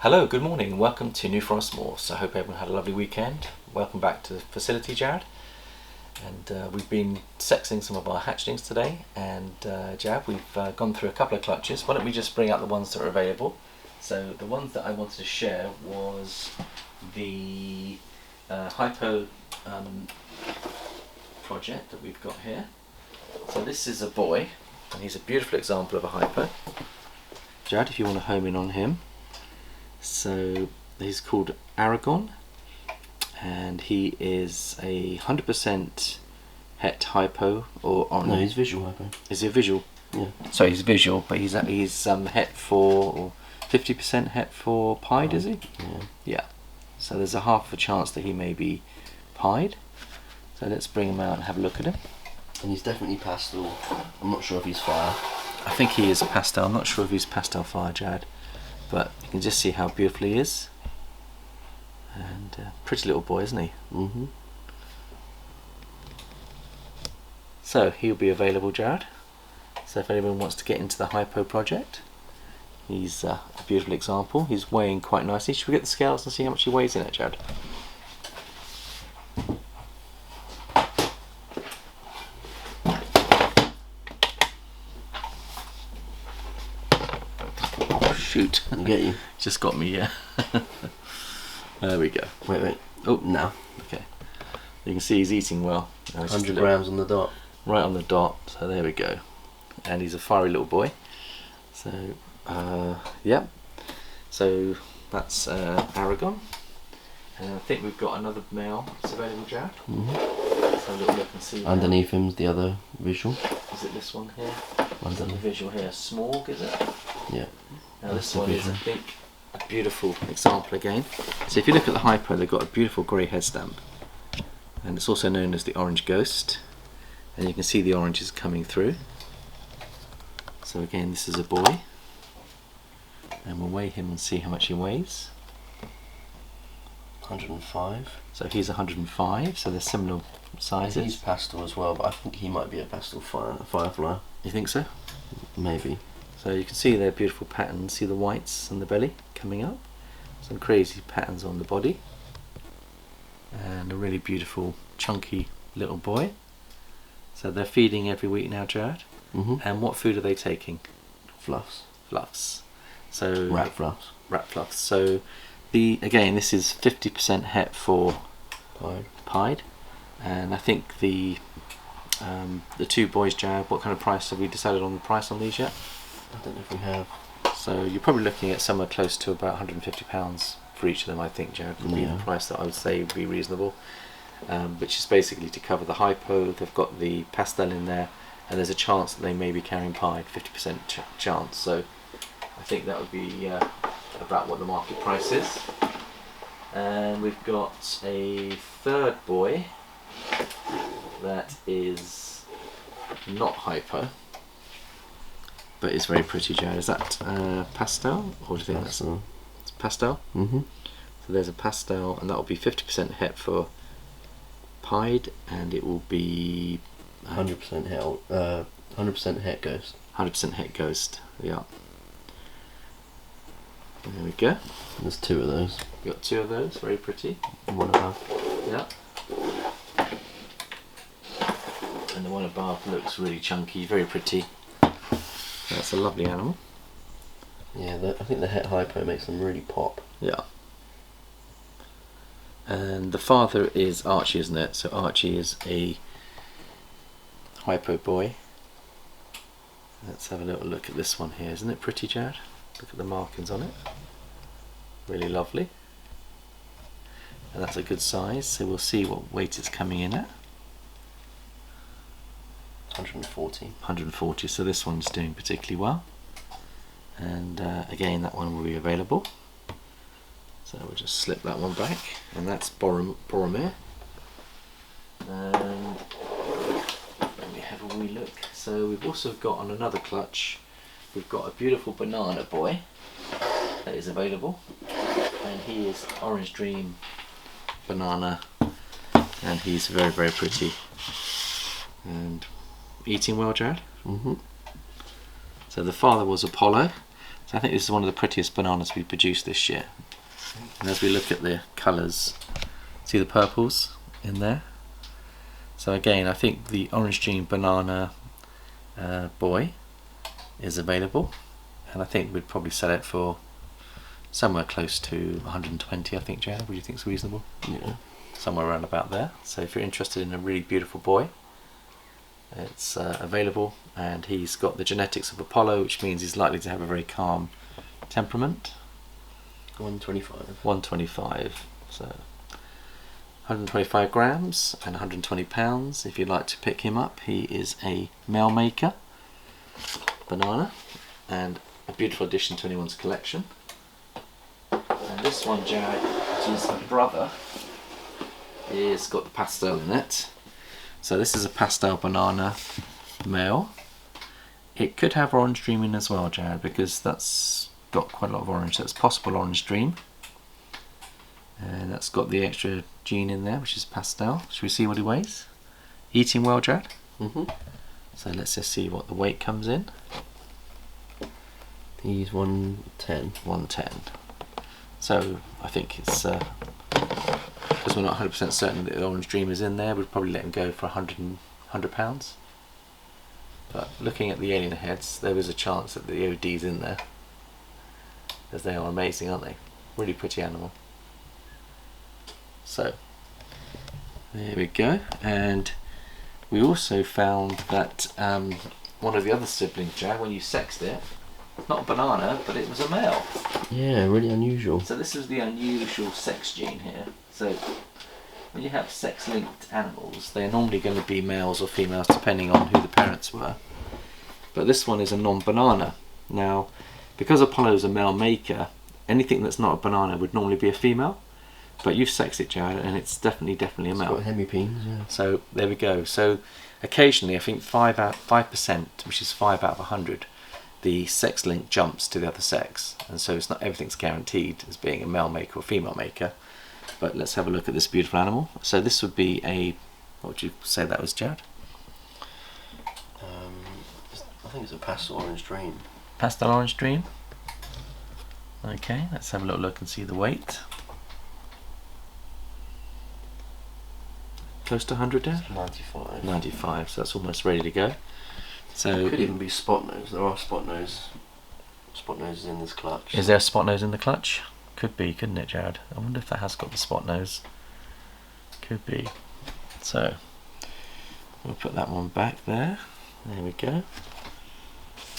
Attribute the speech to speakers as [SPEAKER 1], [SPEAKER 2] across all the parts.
[SPEAKER 1] Hello, good morning and welcome to New Forest Morphs. I hope everyone had a lovely weekend. Welcome back to the facility, Jared. And we've been sexing some of our hatchlings today, and Jared, we've gone through a couple of clutches. Why don't we just bring out the ones that are available. So the ones that I wanted to share was the Hypo project that we've got here. So this is a boy, and he's a beautiful example of a Hypo. Jared, if you want to home in on him. So he's called Aragon, and he is a 100% het hypo, or
[SPEAKER 2] no, he's visual hypo.
[SPEAKER 1] Is he a visual?
[SPEAKER 2] Yeah.
[SPEAKER 1] So he's visual, but he's het for, or 50% het for pied, is he?
[SPEAKER 2] Yeah.
[SPEAKER 1] Yeah. So there's a half a chance that he may be pied. So let's bring him out and have a look at him.
[SPEAKER 2] And he's definitely pastel. I'm not sure if he's fire.
[SPEAKER 1] I think he is pastel. I'm not sure if he's pastel fire, Jared, but you can just see how beautiful he is. And pretty little boy, isn't he?
[SPEAKER 2] Mm-hmm.
[SPEAKER 1] So he'll be available, Jared. So if anyone wants to get into the Hypo project, he's a beautiful example. He's weighing quite nicely. Should we get the scales and see how much he weighs in it, Jared? Oh, shoot.
[SPEAKER 2] You get you.
[SPEAKER 1] Just got me, yeah. There we go.
[SPEAKER 2] Wait.
[SPEAKER 1] Oh,
[SPEAKER 2] no.
[SPEAKER 1] Okay. You can see he's eating well.
[SPEAKER 2] 100 grams on the dot.
[SPEAKER 1] Right on the dot, so there we go. And he's a fiery little boy. So, yeah. So that's Aragon. And I think we've got another male that's available, Jared.
[SPEAKER 2] Mm-hmm.
[SPEAKER 1] Let's have a little look and see.
[SPEAKER 2] Underneath him's the other visual.
[SPEAKER 1] Is it this one here?
[SPEAKER 2] Underneath.
[SPEAKER 1] The visual here, Smorg, is it?
[SPEAKER 2] Yeah.
[SPEAKER 1] Now this
[SPEAKER 2] the
[SPEAKER 1] one is,
[SPEAKER 2] visual.
[SPEAKER 1] I think, a beautiful example again. So if you look at the Hypo, they've got a beautiful grey head stamp. And it's also known as the Orange Ghost. And you can see the oranges coming through. So again, this is a boy. And we'll weigh him and see how much he weighs.
[SPEAKER 2] 105.
[SPEAKER 1] So he's 105, so they're similar sizes.
[SPEAKER 2] He's pastel as well, but I think he might be a pastel firefly.
[SPEAKER 1] You think so?
[SPEAKER 2] Maybe.
[SPEAKER 1] So you can see their beautiful patterns. See the whites and the belly coming up. Some crazy patterns on the body. And a really beautiful, chunky little boy. So they're feeding every week now, Jared.
[SPEAKER 2] Mm-hmm.
[SPEAKER 1] And what food are they taking?
[SPEAKER 2] Fluffs.
[SPEAKER 1] Fluffs. So
[SPEAKER 2] Rat fluffs.
[SPEAKER 1] Rat fluffs. So again, this is 50% het for pied. And I think the two boys, Jared, what kind of price have we decided on the price on these yet?
[SPEAKER 2] I don't know if we have.
[SPEAKER 1] So you're probably looking at somewhere close to about £150 for each of them, I think, Jared, would be the price that I would say would be reasonable. Which is basically to cover the Hypo. They've got the pastel in there, and there's a chance that they may be carrying pied, 50% chance. So I think that would be about what the market price is. And we've got a third boy that is not Hypo, but it's very pretty, Jared. Is that pastel, or do you think
[SPEAKER 2] pastel.
[SPEAKER 1] It's pastel?
[SPEAKER 2] Mm-hmm.
[SPEAKER 1] So there's a pastel, and that will be 50% het for pied, and it will be
[SPEAKER 2] 100% het. 100% het ghost.
[SPEAKER 1] 100% het ghost. Yeah. There we go.
[SPEAKER 2] There's two of those.
[SPEAKER 1] We've got two of those, very pretty.
[SPEAKER 2] One above.
[SPEAKER 1] Yeah. And the one above looks really chunky, very pretty. That's a lovely animal.
[SPEAKER 2] Yeah, I think the het hypo makes them really pop.
[SPEAKER 1] Yeah. And the father is Archie, isn't it? So Archie is a Hypo boy. Let's have a little look at this one here. Isn't it pretty, Jared? Look at the markings on it. Really lovely. And that's a good size, so we'll see what weight it's coming in at.
[SPEAKER 2] 140.
[SPEAKER 1] 140, so this one's doing particularly well. And again, that one will be available. So we'll just slip that one back, and that's Boromir. And let me have a wee look. So we've also got on another clutch, we've got a beautiful banana boy that is available, and he is Orange Dream Banana, and he's very, very pretty and eating well, Jared.
[SPEAKER 2] Mm-hmm.
[SPEAKER 1] So the father was Apollo. So So I think this is one of the prettiest bananas we've produced this year. And as we look at the colours, see the purples in there? So again, I think the Orange Dream Banana Boy is available, and I think we'd probably sell it for somewhere close to 120, I think, Jared. Would you think it's reasonable?
[SPEAKER 2] Yeah.
[SPEAKER 1] Somewhere around about there. So if you're interested in a really beautiful boy, it's available, and he's got the genetics of Apollo, which means he's likely to have a very calm temperament.
[SPEAKER 2] 125.
[SPEAKER 1] 125. So 125 grams and 120 pounds. If you'd like to pick him up, he is a male maker banana and a beautiful addition to anyone's collection. And this one, Jared, which is a brother, is got the pastel in it. So this is a pastel banana male. It could have Orange Dream in as well, Jared, because that's got quite a lot of orange. That's possible Orange Dream. And that's got the extra gene in there, which is pastel. Should we see what he weighs? Eating well, Jared?
[SPEAKER 2] Mm-hmm.
[SPEAKER 1] So let's just see what the weight comes in.
[SPEAKER 2] He's 110.
[SPEAKER 1] 110. So I think it's, because we're not 100% certain that the Orange Dream is in there, we'd probably let him go for 100 pounds. But looking at the alien heads, there is a chance that the OD's in there, as they are amazing, aren't they? Really pretty animal. So there we go. And we also found that one of the other siblings, Jack, when you sexed it, not a banana, but it was a male.
[SPEAKER 2] Yeah, really unusual.
[SPEAKER 1] So this is the unusual sex gene here. So when you have sex-linked animals, they're normally going to be males or females depending on who the parents were. But this one is a non-banana. Now, because Apollo's a male maker, anything that's not a banana would normally be a female. But you've sexed it, Jared, and it's definitely a male.
[SPEAKER 2] It's got hemipenes, yeah.
[SPEAKER 1] So there we go. So occasionally, I think 5%, which is 5 out of 100, the sex link jumps to the other sex, and so it's not everything's guaranteed as being a male maker or female maker. But let's have a look at this beautiful animal. So this would be a, what would you say that was, Jared?
[SPEAKER 2] I think it's a pastel Orange Dream.
[SPEAKER 1] Pastel Orange Dream. Okay, let's have a little look and see the weight. Close to 100 there?
[SPEAKER 2] 95.
[SPEAKER 1] 95, so that's almost ready to go. So
[SPEAKER 2] it could even be spot nose. There are spot noses in this clutch.
[SPEAKER 1] Is there a spot nose in the clutch? Could be, couldn't it, Jared? I wonder if that has got the spot nose. Could be. So we'll put that one back there. There we go.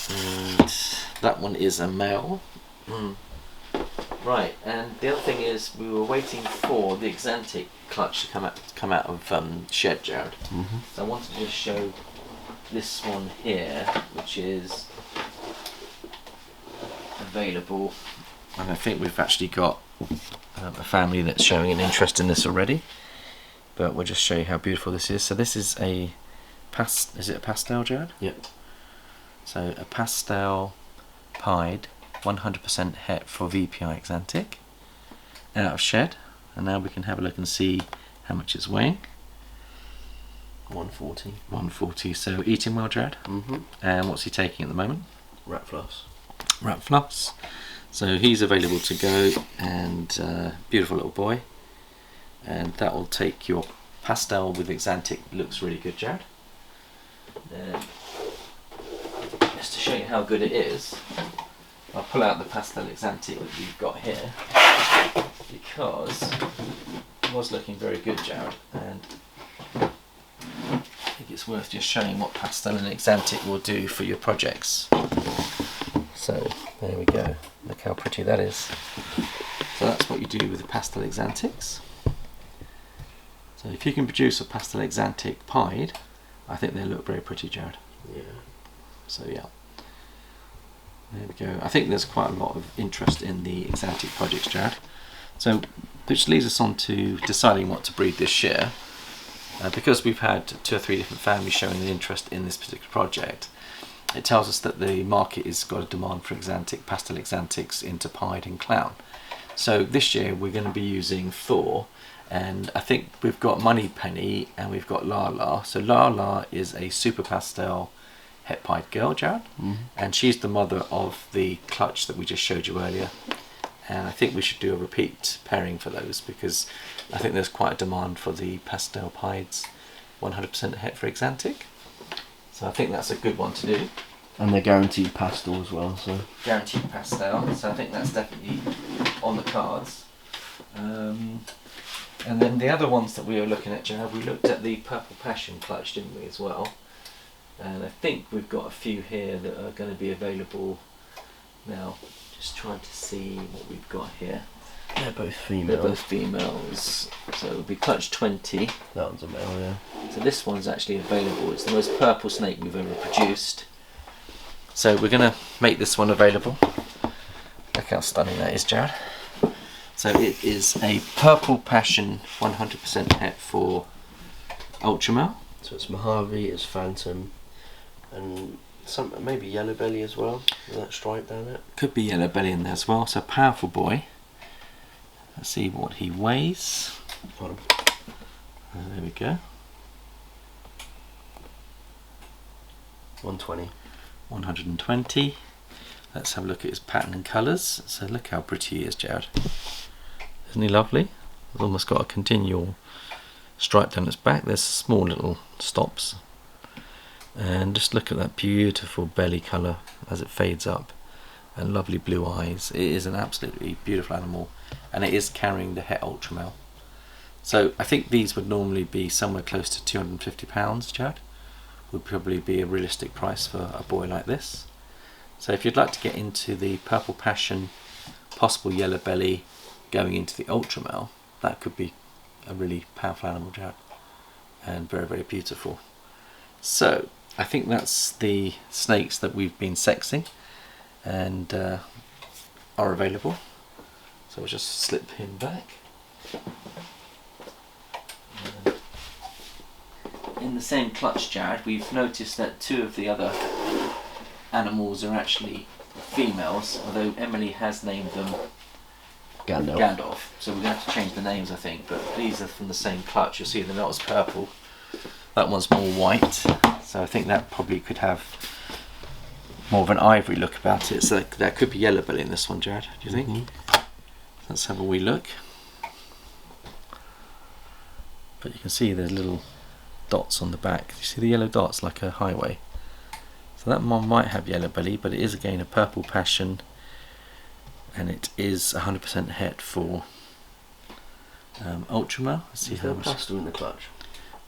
[SPEAKER 1] And that one is a male. Right, and the other thing is we were waiting for the Exantic clutch to come out of shed, Jared. So I wanted to just show this one here, which is available, and I think we've actually got a family that's showing an interest in this already. But we'll just show you how beautiful this is. So this is a is it a pastel, Jared?
[SPEAKER 2] Yep.
[SPEAKER 1] So a pastel pied 100% het for VPI Exantic out of shed, and now we can have a look and see how much it's weighing.
[SPEAKER 2] 140.
[SPEAKER 1] 140. So eating well, Jared. And what's he taking at the moment?
[SPEAKER 2] Rat floss.
[SPEAKER 1] Rat floss. So he's available to go, and beautiful little boy. And that will take your pastel with Exantic. Looks really good, Jared. Just to show you how good it is, I'll pull out the pastel Exantic that we've got here, because it was looking very good, Jared, and I think it's worth just showing what pastel and Exantic will do for your projects. So there we go, look how pretty that is. So that's what you do with the pastel Exantics. So if you can produce a pastel Exantic pied, I think they look very pretty, Jared.
[SPEAKER 2] Yeah.
[SPEAKER 1] So yeah, there we go. I think there's quite a lot of interest in the Exantic projects, Jared. So which leads us on to deciding what to breed this year. Because we've had 2 or 3 different families showing an interest in this particular project, it tells us that the market has got a demand for Exantic, pastel Exantics into pied and clown. So this year we're going to be using Thor, and I think we've got Money Penny and we've got La La. So La La is a super pastel het pied girl, Jared, and she's the mother of the clutch that we just showed you earlier. And I think we should do a repeat pairing for those, because I think there's quite a demand for the pastel pieds 100% het for Exantic. So I think that's a good one to do.
[SPEAKER 2] And they're guaranteed pastel as well, so.
[SPEAKER 1] Guaranteed pastel, so I think that's definitely on the cards. And then the other ones that we were looking at, Jared, we looked at the Purple Passion clutch, didn't we, as well? And I think we've got a few here that are going to be available now. Just trying to see what we've got here.
[SPEAKER 2] They're both females.
[SPEAKER 1] They're both females. So it would be clutch 20.
[SPEAKER 2] That one's a male, yeah.
[SPEAKER 1] So this one's actually available. It's the most purple snake we've ever produced. So we're going to make this one available. Look how stunning that is, Jared. So it is a Purple Passion 100% het for Ultramel.
[SPEAKER 2] So it's Mojave, it's Phantom, and some maybe Yellow Belly as well, with that stripe down it.
[SPEAKER 1] Could be Yellow Belly in there as well. So powerful boy. Let's see what he weighs.
[SPEAKER 2] Got him.
[SPEAKER 1] There we go.
[SPEAKER 2] 120.
[SPEAKER 1] 120. Let's have a look at his pattern and colours. So look how pretty he is, Jared. Isn't he lovely? He's almost got a continual stripe down its back. There's small little stops. And just look at that beautiful belly colour as it fades up. And lovely blue eyes. It is an absolutely beautiful animal. And it is carrying the het Ultramel. So I think these would normally be somewhere close to £250, Jared. Would probably be a realistic price for a boy like this. So if you'd like to get into the Purple Passion, possible Yellow Belly, going into the Ultramel, that could be a really powerful animal, Jared, and very, very beautiful. So I think that's the snakes that we've been sexing and are available. So we'll just slip him back. In the same clutch, Jared, we've noticed that two of the other animals are actually females, although Emily has named them Gandalf. So we're going to have to change the names, I think, but these are from the same clutch. You'll see they're not as purple. That one's more white, so I think that probably could have more of an ivory look about it. So there could be Yellow Belly in this one, Jared, do you think? Let's have a wee look. But you can see there's little dots on the back. You see the yellow dots like a highway? So that one might have Yellow Belly, but it is again a Purple Passion, and it is 100% het for Ultramel. Let's see how much
[SPEAKER 2] pastel in the clutch.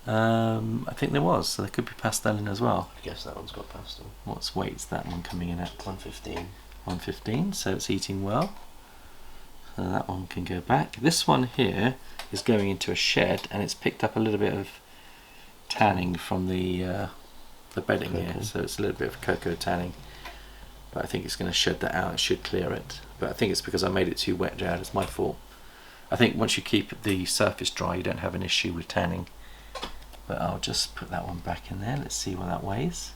[SPEAKER 1] I think there was, so there could be pastel in as well.
[SPEAKER 2] I guess that one's got pastel.
[SPEAKER 1] What's weight's that one coming in at?
[SPEAKER 2] 115.
[SPEAKER 1] 115, so it's eating well. So that one can go back. This one here is going into a shed, and it's picked up a little bit of tanning from the bedding here, so it's a little bit of cocoa tanning. But I think it's going to shed that out. It should clear it. But I think it's because I made it too wet, Jared. It's my fault. I think once you keep the surface dry, you don't have an issue with tanning. But I'll just put that one back in there. Let's see what that weighs.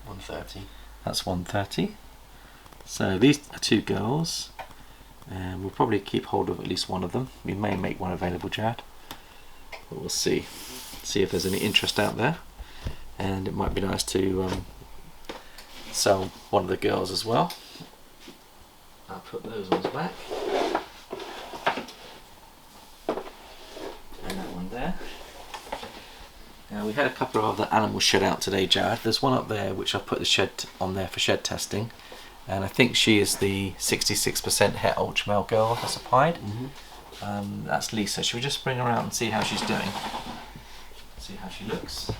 [SPEAKER 2] 130.
[SPEAKER 1] That's 130. So these are two girls, and we'll probably keep hold of at least one of them. We may make one available, Jared, but we'll see. See if there's any interest out there, and it might be nice to sell one of the girls as well. I'll put those ones back, and that one there. Now we had a couple of other animals shed out today, Jared. There's one up there which I've put the shed on there for shed testing, and I think she is the 66% het Ultramel girl that's applied. That's Lisa. Should we just bring her out and see how she's doing? See how she looks.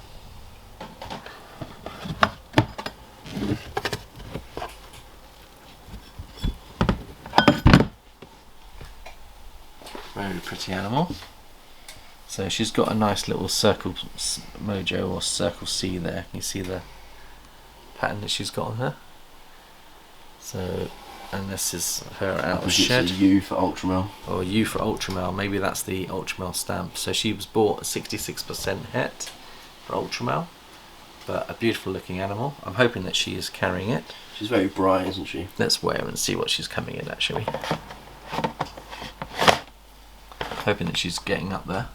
[SPEAKER 1] Very pretty animal. So she's got a nice little circle mojo or circle C there. You see the pattern that she's got on her. So, and this is her out of shed.
[SPEAKER 2] U for Ultramel.
[SPEAKER 1] Or U for Ultramel. Maybe that's the Ultramel stamp. So she was bought 66% het for Ultramel, but a beautiful looking animal. I'm hoping that she is carrying it.
[SPEAKER 2] She's very bright, isn't she?
[SPEAKER 1] Let's weigh her and see what she's coming in at, shall we? Hoping that she's getting up there.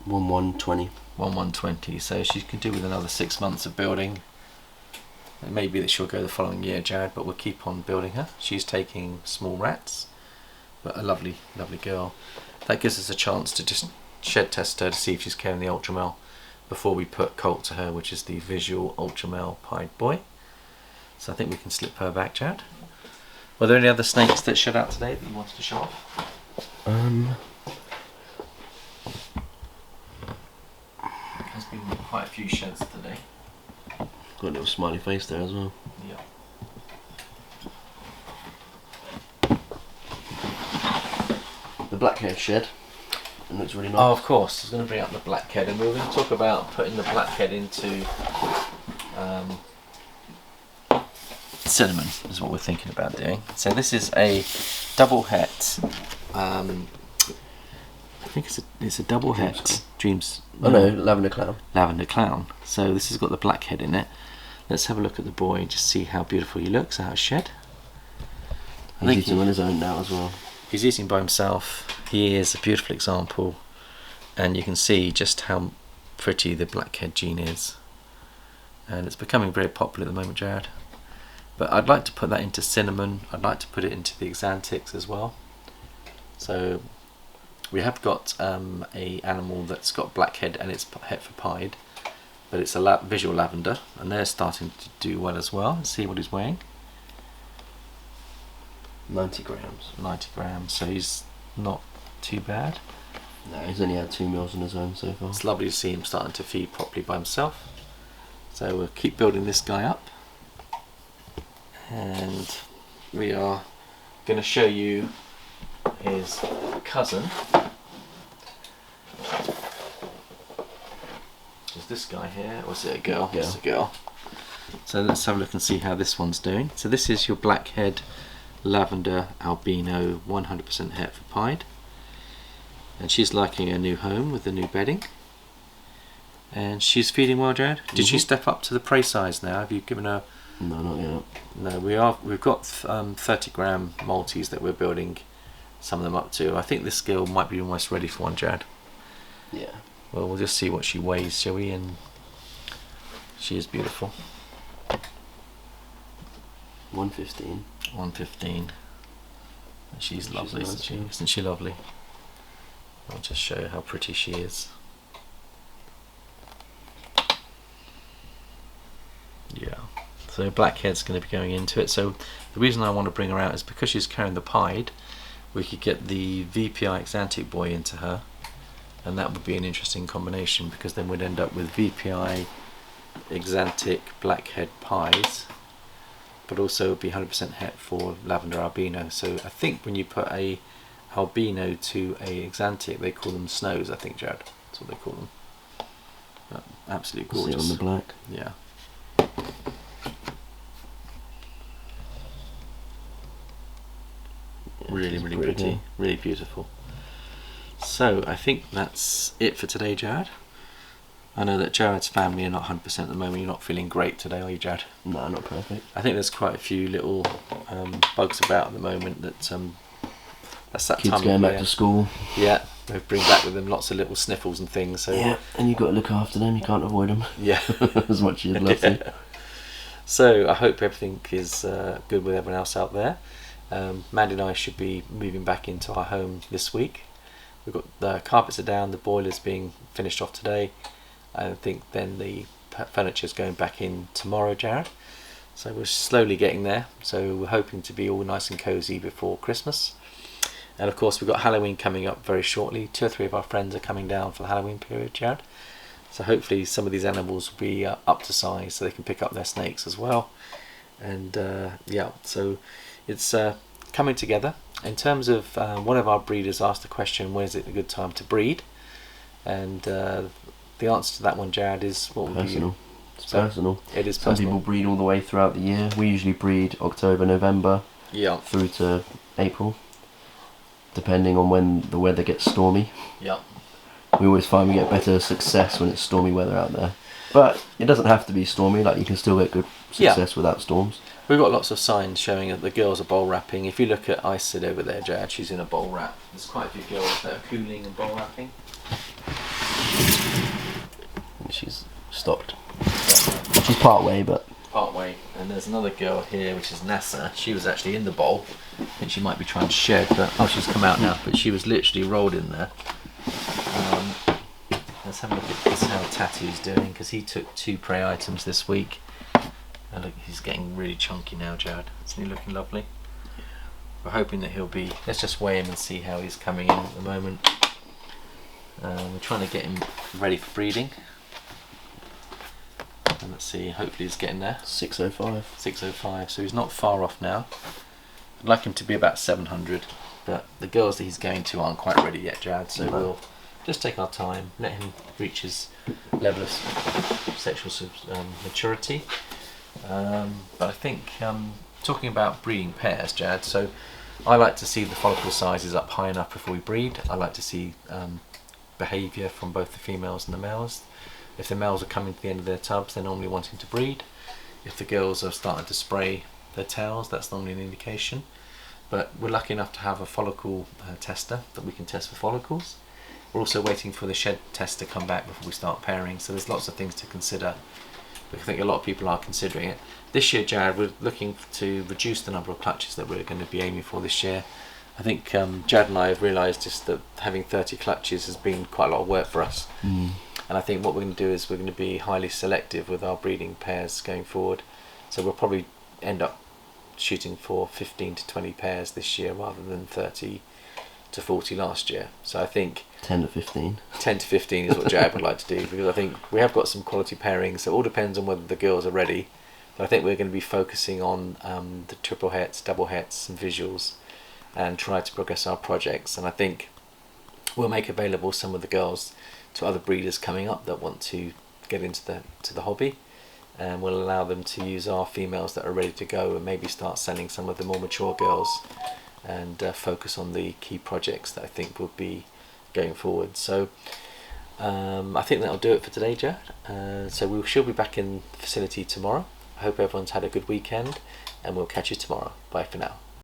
[SPEAKER 2] 120.
[SPEAKER 1] 120, so she can do with another 6 months of building, It may be that she'll go the following year, Jared, but we'll keep on building her. She's taking small rats, but a lovely, lovely girl. That gives us a chance to just shed test her to see if she's carrying the Ultramel before we put Colt to her, which is the visual Ultramel pied boy. So I think we can slip her back, Jared. Were there any other snakes that shed out today that you wanted to show off? There's been quite a few sheds today.
[SPEAKER 2] Got a little smiley face there as well.
[SPEAKER 1] Yeah.
[SPEAKER 2] The blackhead shed. It looks really nice.
[SPEAKER 1] Oh, of course. I was going to bring up the blackhead, and we were going to talk about putting the blackhead into cinnamon, is what we're thinking about doing. So this is a double het. I think it's a double het. Dreams.
[SPEAKER 2] Oh no, lavender clown.
[SPEAKER 1] Lavender clown. So this has got the blackhead in it. Let's have a look at the boy and just see how beautiful he looks, how it's shed.
[SPEAKER 2] He's eating on his own now as well.
[SPEAKER 1] He's eating by himself. He is a beautiful example, and you can see just how pretty the blackhead gene is. And it's becoming very popular at the moment, Jared. But I'd like to put that into cinnamon. I'd like to put it into the Exantics as well. So we have got a animal that's got blackhead and it's het for pied, but it's a visual lavender, and they're starting to do well as well. Let's see what he's weighing.
[SPEAKER 2] 90 grams.
[SPEAKER 1] 90 grams, so he's not too bad.
[SPEAKER 2] No, he's only had 2 meals on his own so far.
[SPEAKER 1] It's lovely to see him starting to feed properly by himself. So we'll keep building this guy up, and we are going to show you his cousin. Is this guy here, or is it a girl?
[SPEAKER 2] Yeah.
[SPEAKER 1] It's a girl. So let's have a look and see how this one's doing. So this is your blackhead lavender albino 100% het for pied, and she's liking her new home with the new bedding, and she's feeding well, Jared. Did she step up to the prey size now? Have you given her?
[SPEAKER 2] No, not yet.
[SPEAKER 1] No, we've got 30 gram Maltese that we're building some of them up to. I think this girl might be almost ready for one, Jared.
[SPEAKER 2] Yeah.
[SPEAKER 1] Well, we'll just see what she weighs, shall we? And she is beautiful.
[SPEAKER 2] 115.
[SPEAKER 1] 115. And she's lovely,
[SPEAKER 2] nice,
[SPEAKER 1] isn't she?
[SPEAKER 2] yeah.
[SPEAKER 1] Isn't she lovely? I'll just show you how pretty she is. Yeah. So blackhead's going to be going into it. So the reason I want to bring her out is because she's carrying the pied. We could get the VPI Exantic boy into her, and that would be an interesting combination, because then we'd end up with VPI Exantic blackhead pies, but also would be 100% het for lavender albino. So I think when you put a albino to a Exantic, they call them snows, I think, Jared. That's what they call them. Absolutely gorgeous.
[SPEAKER 2] See it on the black.
[SPEAKER 1] Yeah. Really, really pretty.
[SPEAKER 2] Yeah.
[SPEAKER 1] Really beautiful. So I think that's it for today, Jared. I know that Jared's family are not 100% at the moment. You're not feeling great today, are you, Jared?
[SPEAKER 2] No, not perfect.
[SPEAKER 1] I think there's quite a few little bugs about at the moment. That's that
[SPEAKER 2] Kids
[SPEAKER 1] time
[SPEAKER 2] going
[SPEAKER 1] of
[SPEAKER 2] back
[SPEAKER 1] year.
[SPEAKER 2] to school.
[SPEAKER 1] Yeah, they bring back with them lots of little sniffles and things. So
[SPEAKER 2] Yeah, and you've got to look after them. You can't avoid them.
[SPEAKER 1] yeah.
[SPEAKER 2] As much as you'd love to.
[SPEAKER 1] So I hope everything is good with everyone else out there. Mandy and I should be moving back into our home this week. We've got the carpets are down, the boiler's being finished off today. I think then the furniture's going back in tomorrow, Jared. So we're slowly getting there. So we're hoping to be all nice and cosy before Christmas. And of course we've got Halloween coming up very shortly. 2 or 3 of our friends are coming down for the Halloween period, Jared. So hopefully some of these animals will be up to size so they can pick up their snakes as well. And yeah, so it's coming together. In terms of one of our breeders asked the question, when is it a good time to breed? And the answer to that one, Jared, is what would
[SPEAKER 2] Personal. It's
[SPEAKER 1] So,
[SPEAKER 2] personal.
[SPEAKER 1] It is
[SPEAKER 2] Some
[SPEAKER 1] personal.
[SPEAKER 2] people breed all the way throughout the year. We usually breed October, November
[SPEAKER 1] Yeah,
[SPEAKER 2] through to April, depending on when the weather gets stormy.
[SPEAKER 1] yeah.
[SPEAKER 2] We always find we get better success when it's stormy weather out there. But it doesn't have to be stormy, like you can still get good success without storms.
[SPEAKER 1] We've got lots of signs showing that the girls are bowl wrapping. If you look at Isid over there, Jared, she's in a bowl wrap. There's quite a few girls that are cooling and bowl wrapping.
[SPEAKER 2] And she's stopped. She's part way, but
[SPEAKER 1] part way, and there's another girl here, which is NASA. She was actually in the bowl. I think she might be trying to shed, but she's come out now. But she was literally rolled in there. Let's have a look at this, how Tattoo's doing, because he took 2 prey items this week. And look, he's getting really chunky now, Jared. Isn't he looking lovely? We're hoping that he'll be. Let's just weigh him and see how he's coming in at the moment. We're trying to get him ready for breeding. And let's see, hopefully he's getting there.
[SPEAKER 2] 605.
[SPEAKER 1] 605, so he's not far off now. I'd like him to be about 700, but the girls that he's going to aren't quite ready yet, Jad, so we'll just take our time, let him reach his level of sexual maturity. But I think, talking about breeding pairs, Jad, so I like to see the follicle sizes up high enough before we breed. I like to see behaviour from both the females and the males. If the males are coming to the end of their tubs, they're normally wanting to breed. If the girls are starting to spray their tails, that's normally an indication. But we're lucky enough to have a follicle tester that we can test for follicles. We're also waiting for the shed test to come back before we start pairing, so there's lots of things to consider. I think a lot of people are considering it. This year, Jared, we're looking to reduce the number of clutches that we're going to be aiming for this year. I think Jared and I have realised just that having 30 clutches has been quite a lot of work for us. And I think what we're going to do is we're going to be highly selective with our breeding pairs going forward. So we'll probably end up shooting for 15 to 20 pairs this year rather than 30 to 40 last year. So I think
[SPEAKER 2] 10 to 15.
[SPEAKER 1] 10 to 15 is what Jared would like to do, because I think we have got some quality pairings. So it all depends on whether the girls are ready. But I think we're going to be focusing on the triple hets, double hets and visuals, and try to progress our projects. And I think we'll make available some of the girls to other breeders coming up that want to get into the hobby, and we'll allow them to use our females that are ready to go and maybe start selling some of the more mature girls, and focus on the key projects that I think will be going forward. So I think that'll do it for today, Jared. So we should be back in the facility tomorrow. I hope everyone's had a good weekend, and we'll catch you tomorrow. Bye for now.